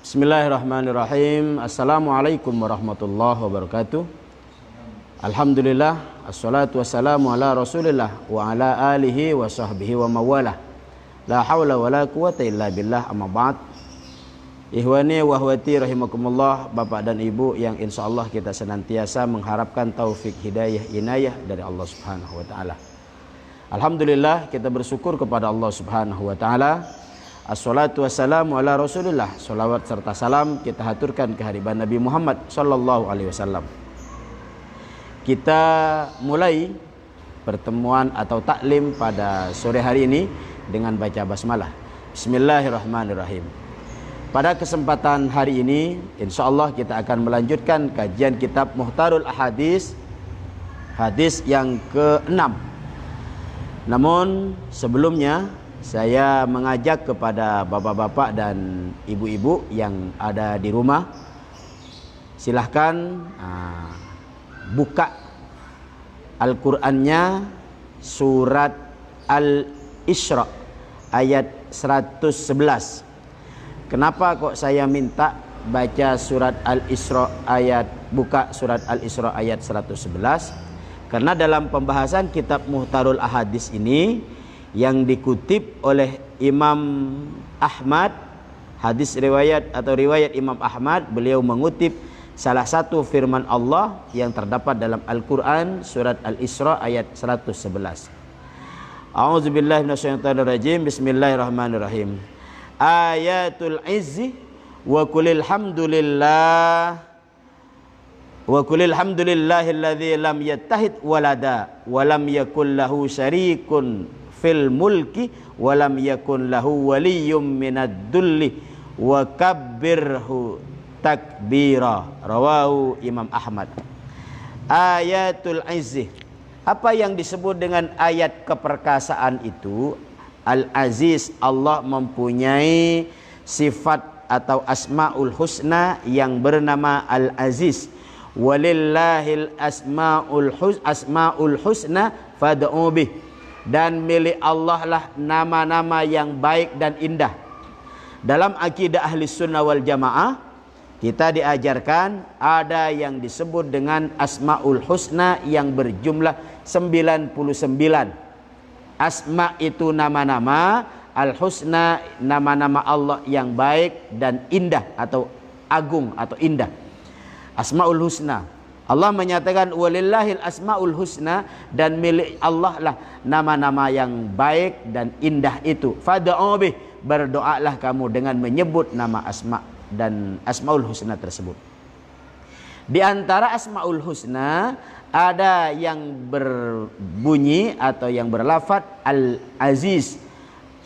Bismillahirrahmanirrahim. Assalamualaikum warahmatullahi wabarakatuh. Alhamdulillah, assalatu wassalamu ala rasulillah wa ala alihi wa sahbihi wa mawalah. La hawla wa la quwata illa billah, amma ba'd. Ihwani wa ahwati rahimakumullah, bapak dan ibu yang insyaallah kita senantiasa mengharapkan taufik hidayah inayah dari Allah Subhanahu wa taala. Alhamdulillah, kita bersyukur kepada Allah Subhanahu wa taala. Assalatu wassalamu ala rasulillah. Salawat serta salam kita haturkan kehadiran Nabi Muhammad sallallahu alaihi wasallam. Kita mulai pertemuan atau taklim pada sore hari ini dengan baca basmalah. Bismillahirrahmanirrahim. Pada kesempatan hari ini insyaallah kita akan melanjutkan kajian kitab Muhtarul Ahadits, hadis yang ke-6. Namun sebelumnya saya mengajak kepada bapak-bapak dan ibu-ibu yang ada di rumah, silahkan buka Al-Qur'annya surat Al-Isra ayat 111. Kenapa kok saya minta baca surat Al-Isra buka surat Al-Isra ayat 111? Karena dalam pembahasan kitab Muhtarul Ahadits ini yang dikutip oleh Imam Ahmad, hadis riwayat atau riwayat Imam Ahmad, beliau mengutip salah satu firman Allah yang terdapat dalam Al-Quran surat Al-Isra ayat 111. A'udzubillahi minasyaitonirrajim. Bismillahirrahmanirrahim. Ayatul izzi wa qulil hamdulillah wa qulil hamdulillahilladzi lam yattahid walada wa lam yakul lahu syarikun fil mulki wa lam yakun lahu waliyyun minad dulli wa kabbirhu takbira. Rawahu Imam Ahmad. Ayatul izzi, apa yang disebut dengan ayat keperkasaan itu? Al-Aziz, Allah mempunyai sifat atau asmaul husna yang bernama Al-Aziz. Walillahil asmaul husna fad'u bih. Dan milik Allah lah nama-nama yang baik dan indah. Dalam akidah ahli sunnah wal jamaah, kita diajarkan ada yang disebut dengan asmaul husna yang berjumlah 99. Asma itu nama-nama, al-husna nama-nama Allah yang baik dan indah atau agung atau indah. Asmaul husna, Allah menyatakan walillahil asmaul husna, dan milik Allah lah nama-nama yang baik dan indah itu. Fad'u bih, berdoalah kamu dengan menyebut nama asma dan asmaul husna tersebut. Di antara asmaul husna ada yang berbunyi atau yang berlafaz Al-Aziz.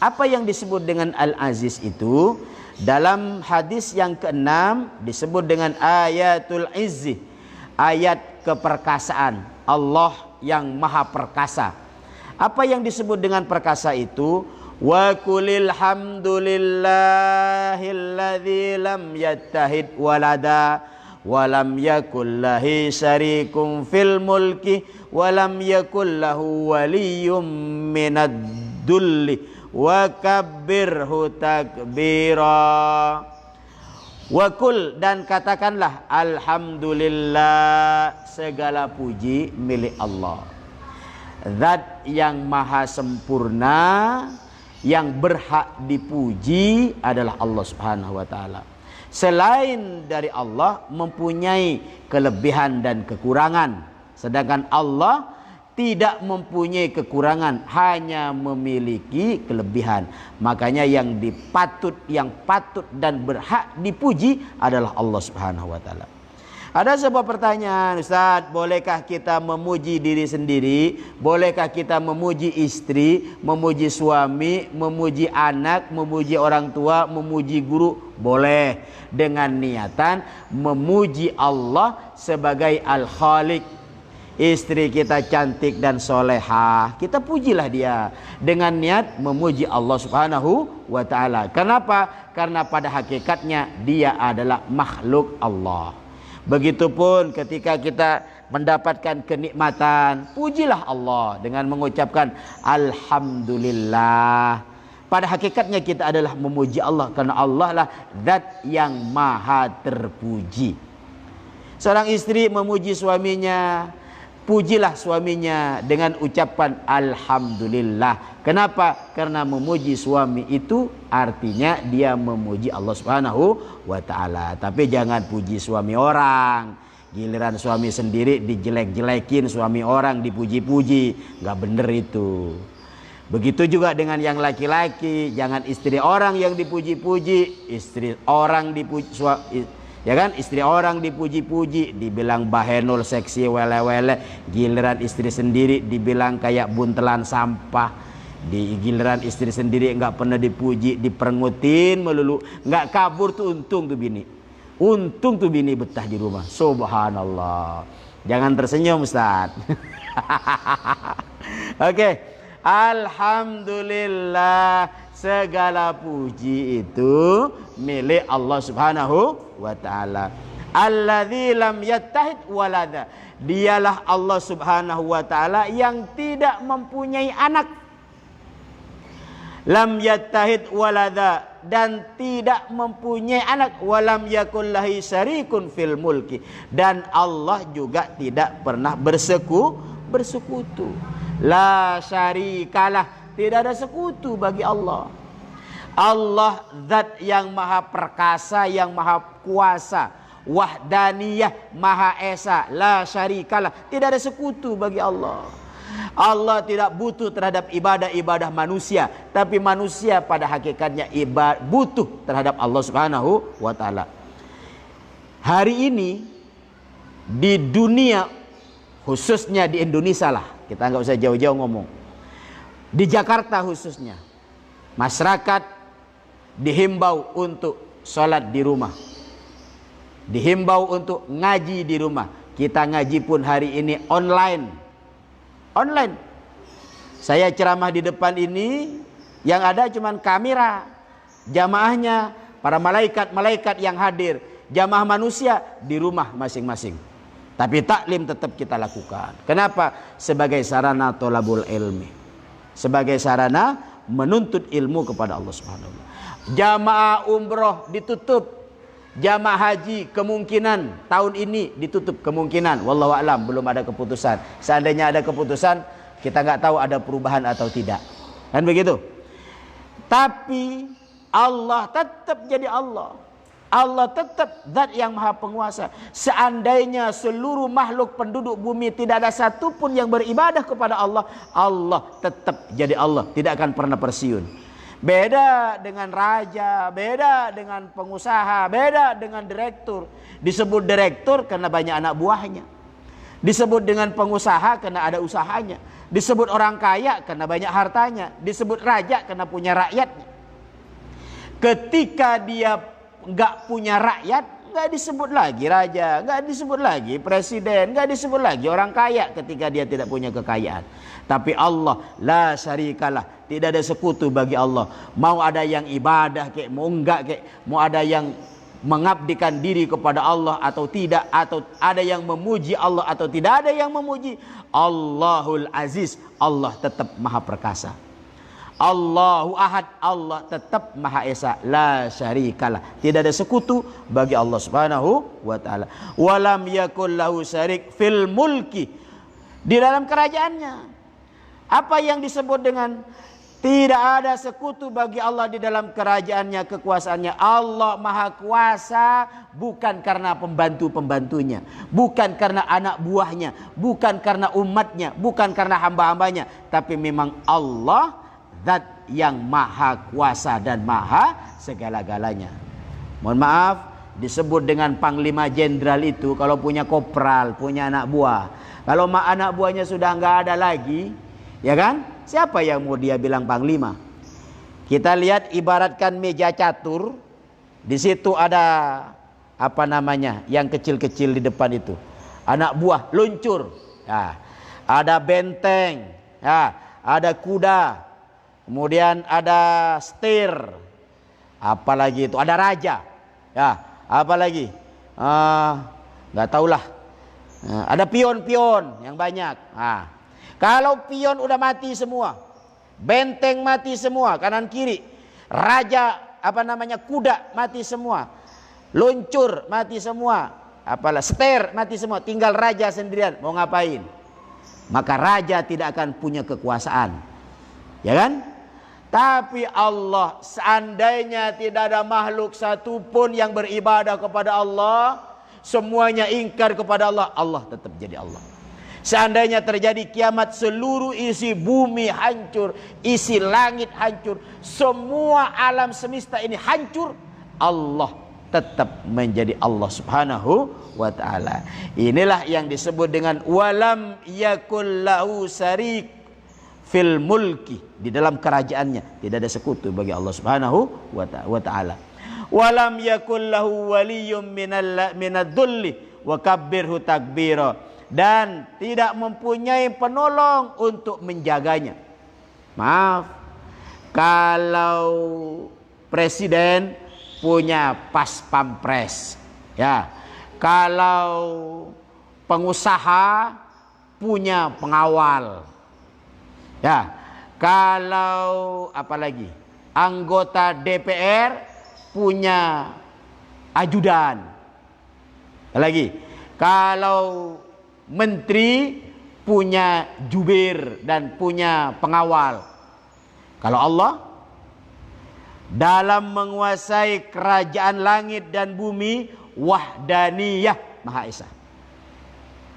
Apa yang disebut dengan Al-Aziz itu? Dalam hadis yang ke-6 disebut dengan ayatul izzi, ayat keperkasaan, Allah yang maha perkasa. Apa yang disebut dengan perkasa itu? Wa qulil hamdulillahilladzi lam yattahid walada walam yakul lahu syarikun fil mulki walam yakul lahu waliyyun minad dulli wa kabbirhu takbira. Wa qul, dan katakanlah alhamdulillah, segala puji milik Allah, zat yang maha sempurna, yang berhak dipuji adalah Allah Subhanahu wa taala. Selain dari Allah mempunyai kelebihan dan kekurangan, sedangkan Allah tidak mempunyai kekurangan, hanya memiliki kelebihan. Makanya yang patut dan berhak dipuji adalah Allah Subhanahu wa taala. Ada sebuah pertanyaan, Ustaz, bolehkah kita memuji diri sendiri? Bolehkah kita memuji istri, memuji suami, memuji anak, memuji orang tua, memuji guru? Boleh, dengan niatan memuji Allah sebagai Al-Khaliq. Istri kita cantik dan solehah, kita pujilah dia dengan niat memuji Allah Subhanahu wa ta'ala. Kenapa? Karena pada hakikatnya dia adalah makhluk Allah. Begitupun ketika kita mendapatkan kenikmatan, pujilah Allah dengan mengucapkan alhamdulillah. Pada hakikatnya kita adalah memuji Allah, karena Allah lah zat yang maha terpuji. Seorang istri memuji suaminya, pujilah suaminya dengan ucapan alhamdulillah. Kenapa? Karena memuji suami itu artinya dia memuji Allah Subhanahu wa taala. Tapi jangan puji suami orang. Giliran suami sendiri dijelek-jelekin, suami orang dipuji-puji. Nggak bener itu. Begitu juga dengan yang laki-laki, jangan istri orang yang dipuji-puji, istri orang dipuji, ya kan, istri orang dipuji-puji, dibilang bahenul, seksi, wele-wele, giliran istri sendiri dibilang kayak buntelan sampah, di giliran istri sendiri nggak pernah dipuji, diperengutin melulu, nggak kabur tuh, untung tuh bini, untung tuh bini betah di rumah, subhanallah. Jangan tersenyum Ustaz. Oke. Alhamdulillah, segala puji itu milik Allah Subhanahu wa taala. Alladzi lam yattahid walada. Dialah Allah Subhanahu wa taala yang tidak mempunyai anak. Lam yattahid walada, dan tidak mempunyai anak. Walam yakul lahi syarikun fil mulki, dan Allah juga tidak pernah bersekutu. La syarikalah, tidak ada sekutu bagi Allah. Allah zat yang maha perkasa, yang maha kuasa, wahdaniyah, maha esa, la syarikalah, tidak ada sekutu bagi Allah. Allah tidak butuh terhadap ibadah-ibadah manusia, tapi manusia pada hakikatnya butuh terhadap Allah Subhanahu wa taala. Hari ini di dunia, khususnya di Indonesia lah, kita nggak usah jauh-jauh ngomong, di Jakarta khususnya, masyarakat dihimbau untuk sholat di rumah, dihimbau untuk ngaji di rumah. Kita ngaji pun hari ini online. Saya ceramah di depan ini, yang ada cuman kamera, jamaahnya para malaikat yang hadir, jamaah manusia di rumah masing-masing. Tapi taklim tetap kita lakukan. Kenapa? Sebagai sarana tolabul ilmi, sebagai sarana menuntut ilmu kepada Allah Subhanahu wa taala. Jamaah umroh ditutup, jamaah haji kemungkinan tahun ini ditutup, kemungkinan, wallahu a'lam, belum ada keputusan. Seandainya ada keputusan, kita nggak tahu ada perubahan atau tidak, kan begitu. Tapi Allah tetap jadi Allah. Allah tetap zat yang maha penguasa. Seandainya seluruh makhluk penduduk bumi tidak ada satupun yang beribadah kepada Allah, Allah tetap jadi Allah, tidak akan pernah pensiun. Beda dengan raja, beda dengan pengusaha, beda dengan direktur. Disebut direktur karena banyak anak buahnya. Disebut dengan pengusaha karena ada usahanya. Disebut orang kaya karena banyak hartanya. Disebut raja karena punya rakyatnya. Ketika dia nggak punya rakyat, nggak disebut lagi raja, nggak disebut lagi presiden, nggak disebut lagi orang kaya ketika dia tidak punya kekayaan. Tapi Allah la syarikalah, tidak ada sekutu bagi Allah. Mau ada yang ibadah kek, mau enggak kek, mau ada yang mengabdikan diri kepada Allah atau tidak, atau ada yang memuji Allah atau tidak ada yang memuji, Allahul Aziz, Allah tetap maha perkasa. Allahu Ahad, Allah tetap Maha Esa, la syarikalah, tidak ada sekutu bagi Allah Subhanahu wa taala. Walam yakul lahu syarik fil mulki, di dalam kerajaannya. Apa yang disebut dengan tidak ada sekutu bagi Allah di dalam kerajaannya, kekuasaannya? Allah Maha Kuasa bukan karena pembantu-pembantunya, bukan karena anak buahnya, bukan karena umatnya, bukan karena hamba-hambanya, tapi memang Allah zat yang maha kuasa dan maha segala-galanya. Mohon maaf, disebut dengan panglima jenderal itu kalau punya kopral, punya anak buah. Kalau anak buahnya sudah nggak ada lagi, ya kan? Siapa yang mau dia bilang panglima? Kita lihat, ibaratkan meja catur, di situ ada apa namanya, yang kecil-kecil di depan itu, anak buah luncur, ya. Ada benteng, ya. Ada kuda. Kemudian ada setir, apalagi itu, ada raja, ya, apalagi, nggak tahulah, ada pion-pion yang banyak. Kalau pion udah mati semua, benteng mati semua, kanan kiri. Raja kuda mati semua. Luncur mati semua. Seter mati semua. Tinggal raja sendirian, mau ngapain? Maka raja tidak akan punya kekuasaan. Ya kan? Tapi Allah, seandainya tidak ada makhluk satupun yang beribadah kepada Allah, semuanya ingkar kepada Allah, Allah tetap jadi Allah. Seandainya terjadi kiamat, seluruh isi bumi hancur, isi langit hancur, semua alam semesta ini hancur, Allah tetap menjadi Allah subhanahu wa ta'ala. Inilah yang disebut dengan walam yakul lahu syarik fil mulki, di dalam kerajaannya tidak ada sekutu bagi Allah subhanahu wa ta'ala. Walam yakul lahu waliyyun minadh-dhulli wa kabbirhu takbira, dan tidak mempunyai penolong untuk menjaganya. Maaf, kalau presiden punya pas pampres, ya. Kalau pengusaha punya pengawal, ya. Kalau apalagi anggota DPR punya ajudan. Lagi, kalau menteri punya jubir dan punya pengawal. Kalau Allah dalam menguasai kerajaan langit dan bumi, wahdaniyah, Maha Esa.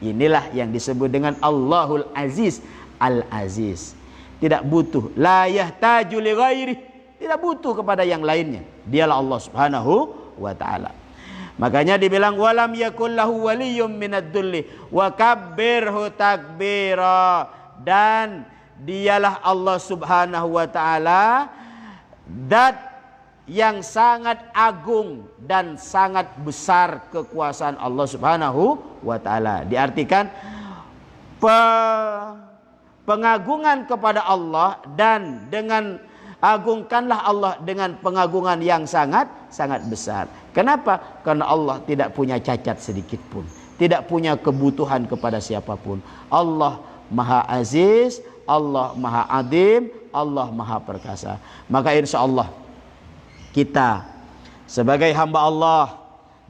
Inilah yang disebut dengan Allahul Aziz, Al-Aziz. Tidak butuh, la yahtaju li ghairi, tidak butuh kepada yang lainnya. Dialah Allah subhanahu wa ta'ala. Makanya dibilang walam yakul lahu waliyyun minadh-dhulli wa kabbirhu takbira, dan dialah Allah subhanahu wa ta'ala zat yang sangat agung dan sangat besar kekuasaan Allah subhanahu wa ta'ala. Diartikan pengagungan kepada Allah, dan dengan agungkanlah Allah dengan pengagungan yang sangat besar. Kenapa? Karena Allah tidak punya cacat sedikit pun, tidak punya kebutuhan kepada siapapun. Allah Maha Aziz, Allah Maha Adim, Allah Maha Perkasa. Maka insya Allah kita sebagai hamba Allah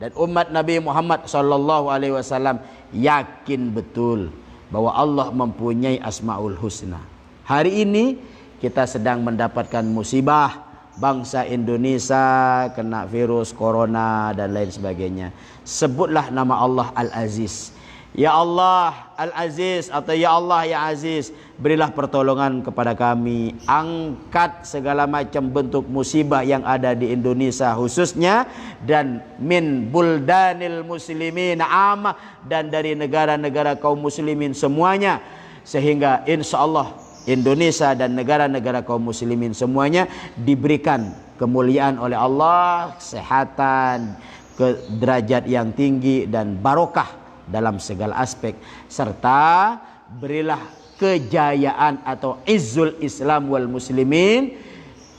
dan umat Nabi Muhammad SAW yakin betul bahwa Allah mempunyai Asmaul Husna. Hari ini kita sedang mendapatkan musibah, bangsa Indonesia kena virus corona dan lain sebagainya. Sebutlah nama Allah Al-Aziz. Ya Allah Al-Aziz, atau Ya Allah Ya Aziz, berilah pertolongan kepada kami. Angkat segala macam bentuk musibah yang ada di Indonesia khususnya, dan min buldanil muslimin amah, dan dari negara-negara kaum muslimin semuanya, sehingga insya Allah Indonesia dan negara-negara kaum muslimin semuanya diberikan kemuliaan oleh Allah, kesehatan, ke derajat yang tinggi dan barokah dalam segala aspek, serta berilah kejayaan atau izzul Islam wal muslimin,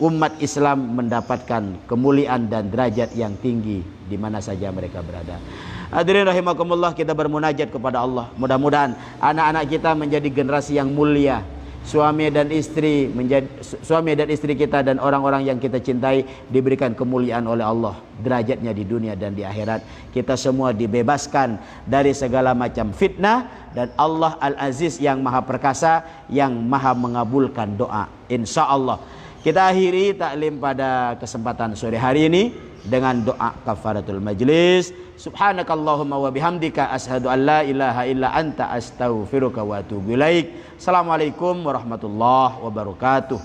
umat Islam mendapatkan kemuliaan dan derajat yang tinggi di mana saja mereka berada. Hadirin rahimakumullah, kita bermunajat kepada Allah. Mudah-mudahan anak-anak kita menjadi generasi yang mulia. Suami dan istri kita dan orang-orang yang kita cintai diberikan kemuliaan oleh Allah, derajatnya di dunia dan di akhirat. Kita semua dibebaskan dari segala macam fitnah, dan Allah Al-Aziz yang Maha Perkasa, yang Maha mengabulkan doa. Insya Allah kita akhiri taklim pada kesempatan sore hari ini dengan doa kafaratul majlis. Subhanakallahumma wa bihamdika ashhadu an la ilaha illa anta astaghfiruka wa atubu ilaik. Assalamualaikum warahmatullahi wabarakatuh.